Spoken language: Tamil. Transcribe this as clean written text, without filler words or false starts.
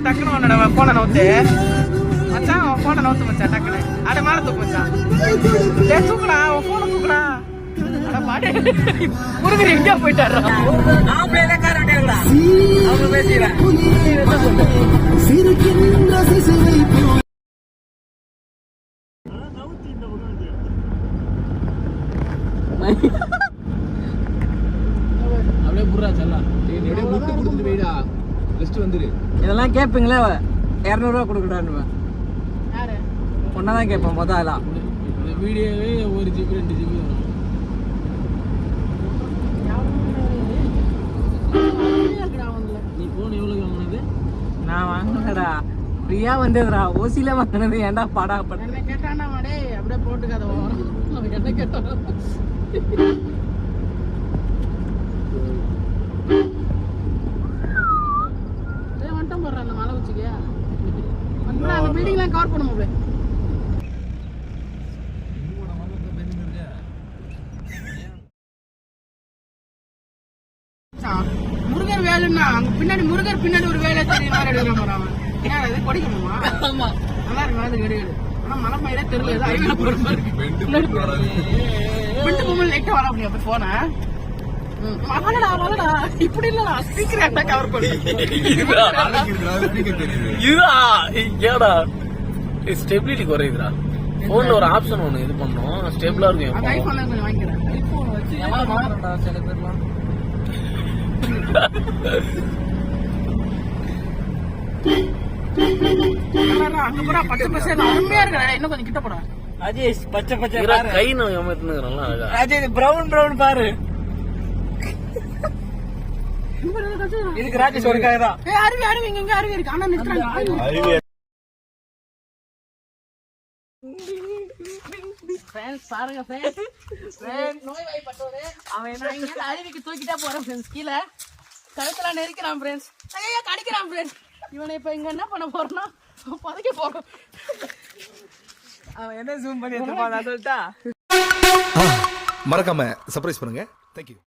டக்குனு உன்னோட போனை நோத்து மச்சான், உன் போனை நோத்து மச்சான் டக்குனு. அட மேல தூக்கு மச்சான். டேய் தூக்குடா, உன் போனை தூக்குடா. அட பாடு முருகர் எங்கேயா போயிட்டாரு? ஆம்பளை கார் விட்டாங்களா? அவங்க பேசிடுறேன். அப்படியே புறா செல்லாம் முட்டு கொடுத்துட்டு போயிடா. லிஸ்ட் வந்துரு. இதெல்லாம் கேட்பீங்களே 200 ரூபா கொடுக்கடான்னு ஒன்னாதான் கேட்பேன் முதலாம். வீடியோவே 1 GB 2 GB வரும். நீ போன் எவ்வளவு வாங்கினது? நான் வாங்கினடா ஃப்ரீயா வந்ததுடா. ஓசியில வாங்கினது. ஏன்டா பாடா பண்ண என்ன கேட்டானா மாடே அப்படியே போட்டுக்காத என்ன கேட்டான். வந்துட்டோம் போடுற அந்த மலை உச்சிக்கு அந்த பில்டிங்லாம் கவர் பண்ண முடியல. முருகர் வேலுன்னா அங்க பின்னாடி முருகர் பின்னாடி ஒரு வேலை தெரியும். படிக்கணுமா? ஆமா நல்லா இருக்கு. அது கிடையாது. ஆனா மலை மயிலே தெரியல. லைட்டா வர முடியும். அப்ப போன இப்படி இல்லடா ஸ்பீக்கர் கவர் பண்ணி ஸ்டெபிலிட்டி குறையுதுடா. போன்ல ஒரு ஆப்ஷன் ஒண்ணு இது பண்ணோம் ஸ்டேபிளா இருக்கும். ஐபோன்ல கொஞ்சம் வாங்கிக்கிறேன். ஐபோன் வச்சு சில பேர்லாம் அங்க கூட பச்சை பச்சை அருமையா இருக்கு. இன்னும் கொஞ்சம் கிட்ட போட அஜேஷ். பச்சை பச்சை கை நான் ஏமாத்துனுங்கறல. அஜய் பிரவுன் பாரு. இதுக்கு ராஜேஷ் ஒரு காய் தான். அருவி இங்க அருவி இருக்கு. ஆனா நிறுத்துறாங்க. பாருங்க நோய்வாய்ப்பட்டவரு அவன் என்ன அருவிக்கு தூக்கிட்டே போறான் ஃப்ரெண்ட்ஸ். கீழே கழுத்தெல்லாம் நெரிக்கிறான் ஃப்ரெண்ட்ஸ். ஐயோ கடிக்கிறான் ஃப்ரெண்ட்ஸ். இவனை இப்ப இங்க என்ன பண்ண போறோம்னா பதைக்க போறோம். அவன் என்ன ஜூம் பண்ணி சொல்லிட்டா. மறக்காம சர்ப்ரைஸ் பண்ணுங்க. தேங்க்யூ.